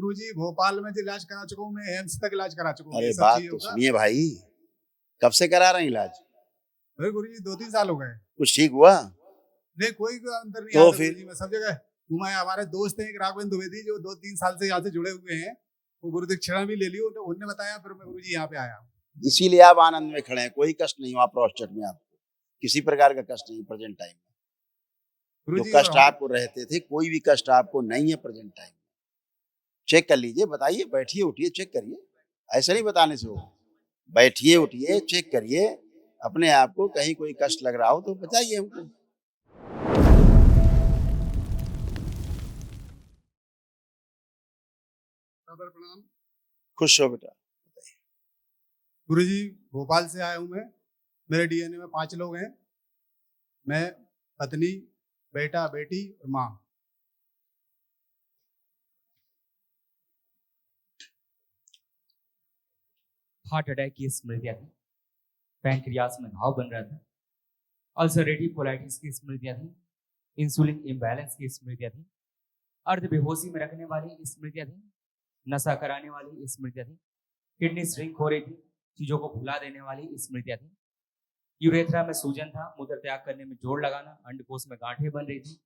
गुरुजी भोपाल में जो इलाज करा चुका हूँ, मैं एम्स तक इलाज करा चुका हूँ। अरे ये सब बात चीजें तो होगा। सुनिए भाई, कब से करा रहे हैं इलाज? अरे गुरुजी 2-3 साल हो गए। कुछ ठीक हुआ? नहीं, कोई अंतर नहीं तो आता फिर गुरुजी। मैं सब जगह घुमाया। हमारे दोस्त हैं एक राघवेंद्र द्विवेदी, जो 2-3 साल से यहाँ से जुड़े हुए हैं, वो गुरु दीक्षिणा भी ले ली, उन्होंने बताया, फिर मैं गुरुजी यहाँ पे आया। इसीलिए आप आनंद में खड़े हैं, कोई कष्ट नहीं हुआ प्रोस्टेट में आपको, किसी प्रकार का कष्ट नहीं प्रेजेंट टाइम में। जो गुरुजी कष्ट आपको रहते थे, कोई भी कष्ट आपको नहीं है प्रेजेंट टाइम में। चेक कर लीजिए, बताइए, बैठिए उठिए चेक करिए, ऐसा नहीं बताने से होगा। बैठिए उठिए चेक करिए, अपने आप को कहीं कोई कष्ट लग रहा हो तो बताइए हमको। प्रणाम। खुश हो बेटा। गुरुजी भोपाल से आया हूँ मैं। मेरे डीएनए में 5 लोग हैं। मैं, पत्नी, बेटा, बेटी और माँ। हार्ट अटैक की स्मृतियाँ थी, पैंक्रियास में घाव बन रहा था, अल्सरेटिव कोलाइटिस की स्मृतियाँ थी, इंसुलिन इम्बैलेंस की स्मृतियाँ थी, अर्ध बेहोशी में रखने वाली स्मृतियाँ थी, नशा कराने वाली स्मृतियाँ थी, किडनी श्रिंक हो रही थी, चीजों को भुला देने वाली स्मृतियाँ थी, यूरेथ्रा में सूजन था, मूत्र त्याग करने में जोर लगाना, अंडकोश में गांठें बन रही थी,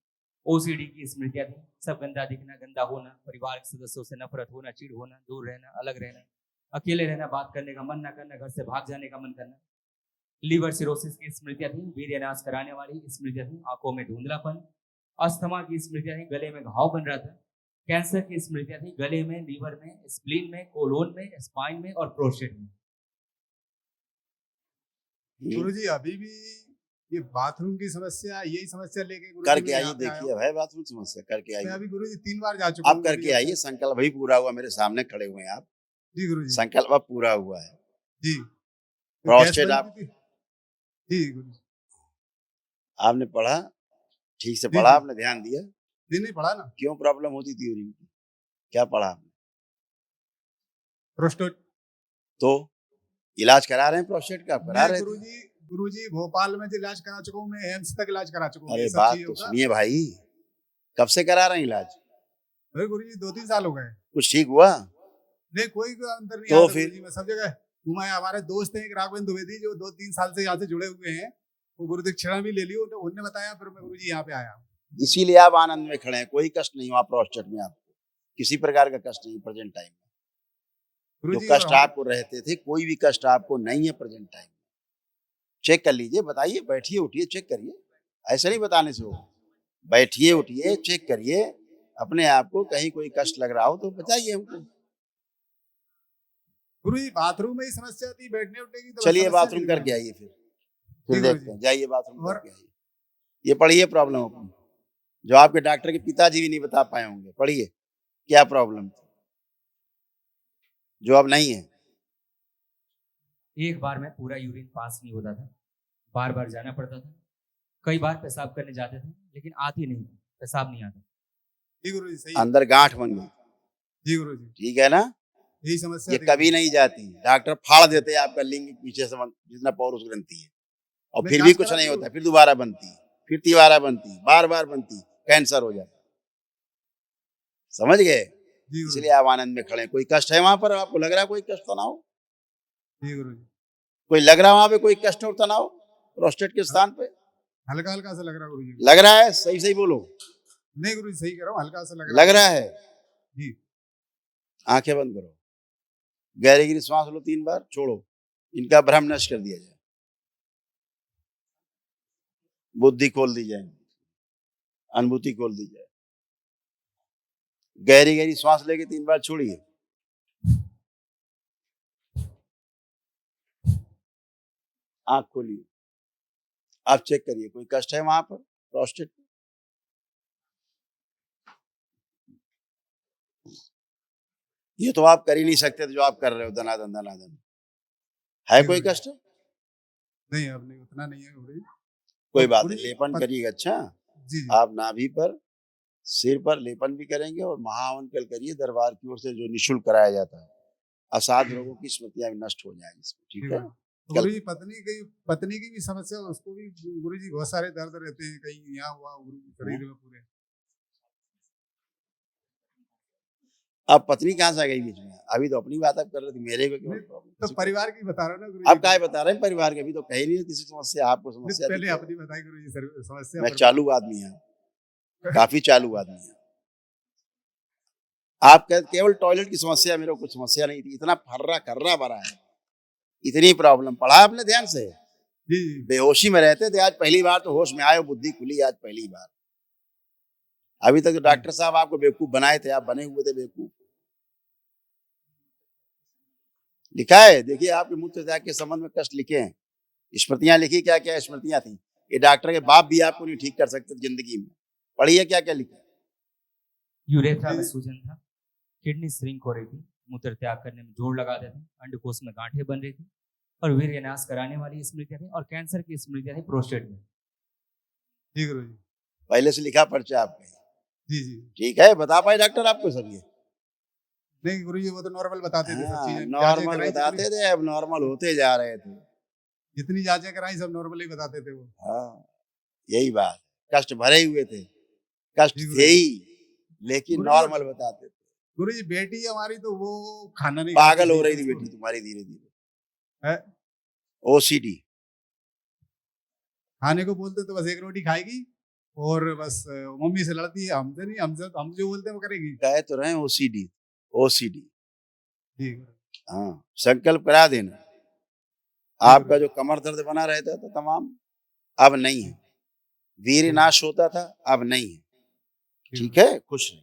ओसीडी की स्मृतियाँ थी, सब गंदा दिखना, गंदा होना, परिवार के सदस्यों से नफरत होना, चिढ़ होना, दूर रहना, अलग रहना, अकेले रहना, बात करने का मन ना करना, घर से भाग जाने का मन करना, लीवर सिरोसिस की स्मृतियाँ थी, वीर्यनाश कराने वाली स्मृतियाँ थी, आंखों में धुंधलापन, अस्थमा की स्मृतियाँ थी, गले में घाव बन रहा था, कैंसर की स्मृतियाँ थी, गले में, लीवर में, स्प्लीन में, कोलोन में, स्पाइन में और प्रोस्टेट में। गुरुजी अभी भी ये बाथरूम की समस्या, यही समस्या लेके गुरुजी करके मैं आइए, यहाँ पे आया देखिए हूँ। भाई बाथरूम समस्या करके मैं आइए। अभी गुरुजी 3 बार जा चुका हूँ। आप करके आइए, संकल्प भी पूरा हुआ, मेरे सामने खड़े हुए हैं आप। जी गुरुजी। संकल्प अब पूरा हुआ है। जी। प्रोस्टेट आप जी गुरुजी। आपने पढ़ा, ठीक से जी, पढ़ा जी। आपने, ध्यान दिया? जी नहीं पढ़ा ना। क्यों प्रॉब्लम होती थी यूरिन की? क्या पढ़ा आपने? प्रोस्टेट। तो इलाज करा रहे हैं प्रोस्टेट का? करा मैं रहे थे? गुरुजी भोपाल में जो इलाज करा चुका हूँ, मैं एम्स तक इलाज करा चुका हूँ। अरे ये सब बात चीजें तो होगा। सुनिए भाई, कब से करा रहे हैं इलाज? अरे गुरुजी 2-3 साल हो गए। कुछ ठीक हुआ? नहीं, कोई अंतर नहीं तो आता फिर गुरुजी। मैं सब जगह घुमाया। हमारे दोस्त हैं एक राघवेंद्र द्विवेदी, जो 2-3 साल से यहाँ से जुड़े हुए हैं, वो गुरु दीक्षिणा भी ले ली, उन्होंने बताया, फिर मैं गुरुजी यहाँ पे आया। इसीलिए आप आनंद में खड़े हैं, कोई कष्ट नहीं हुआ प्रोस्टेट में आपको, किसी प्रकार का कष्ट नहीं प्रेजेंट टाइम में। जो गुरुजी कष्ट आपको रहते थे, कोई भी कष्ट आपको नहीं है प्रेजेंट टाइम में। चेक कर लीजिए, बताइए, बैठिए उठिए चेक करिए, ऐसा नहीं बताने से होगा। बैठिए उठिए चेक करिए, अपने आप को कहीं कोई कष्ट लग रहा हो तो बताइए हमको। गुरुजी बाथरूम में ही समस्या थी, बैठने उठने की तो चलिए समस्या बाथरूम नहीं करके थी। आइए, फिर जी देखते गुरुजी। हैं, जाइए बाथरूम और करके आइए। ये पढ़िए प्रॉब्लम अपनी, जो आपके डॉक्टर के पिताजी भी नहीं बता पाए होंगे। पढ़िए क्या प्रॉब्लम थी जो अब नहीं है। एक बार में पूरा यूरिन पास नहीं होता था, बार बार जाना पड़ता था, कई बार पेशाब करने जाते थे लेकिन आती नहीं थी, पेशाब नहीं आता। जी गुरुजी सही है। अंदर गांठ बन गई, जी गुरुजी। ठीक है ना? यही समस्या ये थी कभी नहीं जाती, डॉक्टर फाड़ देते हैं आपका लिंग पीछे से जितना पौरुष ग्रंथि है, और मैं फिर भी जांच कुछ करा नहीं दी होता, फिर दोबारा बनती, फिर तिबारा बनती, बार बार बनती, कैंसर हो जाता। समझ गए? जी इसलिए गुरुजी। आप आनंद में खड़े हैं। कोई कष्ट है वहां पर? आपको लग रहा है कोई कष्ट तो ना हो? जी गुरुजी। कोई लग रहा है वहां पे कोई कष्ट हो तो ना हो? प्रोस्टेट के स्थान पे हल्का हल्का सा लग रहा गुरुजी। लग रहा है? सही सही बोलो। नहीं गुरुजी सही कह रहा हूँ, हल्का सा लग रहा है? जी। आंखें बंद करो, गहरी गहरी सांस लो 3 बार, छोड़ो, इनका भ्रम नष्ट कर दिया जाए, बुद्धि खोल दी जाए, अनुभूति खोल दी जाए। गहरी गहरी सांस लेके 3 बार छोड़िए, आंख खोलिए। आप चेक करिए कोई कष्ट है वहां पर प्रोस्टेट में? ये तो आप कर ही नहीं सकते जो आप कर रहे हो, दनादन दनादन। है कोई कष्ट? नहीं, अब नहीं, उतना नहीं है गुरुजी। कोई बात नहीं, लेपन करिएगा। अच्छा, जी जी। आप नाभि पर, सिर पर लेपन भी करेंगे और महावन कल करिए, दरबार की ओर से जो निःशुल्क कराया जाता है। असाध रोगों की स्मृतियां भी नष्ट हो जाएंगी इसमें, ठीक है? गुरुजी पत्नी की भी समस्या, उसको भी गुरुजी बहुत सारे दर्द रहते हैं, कहीं यहाँ हुआ गुरुजी शरीर में पूरे। अब पत्नी कहाँ से आ गई बीच में? अभी तो अपनी बात आप कर रहे थे, मेरे को क्यों नहीं, प्रॉब्लम? तो परिवार की बता रहा हूँ ना गुरु आप जी। काय बता रहे हैं परिवार के? अभी तो कही नहीं किसी समस्या, आपको नहीं, समस्या पहले दिखी है। अपनी बताई गुरु जी समस्या। मैं पर- चालू आदमी हूँ, काफी चालू आदमी हूँ। आप केवल टॉयलेट की समस्या, मेरे को कुछ समस्या नहीं थी। इतना फर्रा कर्रा भरा है, इतनी प्रॉब्लम। पढ़ा आपने ध्यान से? जी जी बेहोशी में रहते थे, आज पहली बार तो होश में आए, बुद्धि खुली आज पहली बार। अभी तक तो डॉक्टर साहब आपको बेवकूफ बनाए थे, आप बने हुए थे बेवकूफ। लिखा है, देखिए आपके मूत्र त्याग के संबंध में कष्ट लिखे हैं, स्मृतियां लिखी। क्या क्या स्मृतियां थी? ये डॉक्टर के बाप भी आपको नहीं ठीक कर सकते जिंदगी में। पढ़िए क्या क्या लिखा है। यूरेथ्रा में जी। सूजन था, किडनी श्रिंक हो रही थी, मूत्र त्याग करने में जोर लगा रहे थे, अंडकोश में गांठें बन रही थी, और वीर्यनाश कराने वाली स्मृतियां थी, और कैंसर की स्मृतियां थी प्रोस्टेट में। जी गुरु जी। पहले से लिखा पर्चा आपका। जी जी ठीक है, बता पाए डॉक्टर आपको सब ये? नहीं गुरु जी, वो तो नॉर्मल बताते थे सब हाँ, चीजें। जांचें नॉर्मल कराई बताते जितनी, थे, अब नॉर्मल होते जा रहे थे। जितनी जांचें कराई सब नॉर्मल ही बताते थे वो। हाँ, यही बात। कष्ट भरे हुए थे, कष्ट जी गुरु थे जी। ही, लेकिन गुरु जी, नॉर्मल बताते थे। गुरु जी बेटी हमारी तो वो खाना नहीं खाती पागल हो सही रही से थी उसको। बेटी तुम्हारी धीरे धीरे। है, ओसीडी। खाने को बोलते तो बस एक रोटी खाएगी और बस मम्मी से लड़ती है, हमसे नहीं, हमसे हम जो बोलते हैं वो करेगी। कहे तो रहे ओसीडी, ओसीडी। जी हाँ, संकल्प करा देना। आपका जो कमर दर्द बना रहता था तमाम, अब नहीं है। वीर नाश होता था, अब नहीं है। ठीक है, खुश रहिए।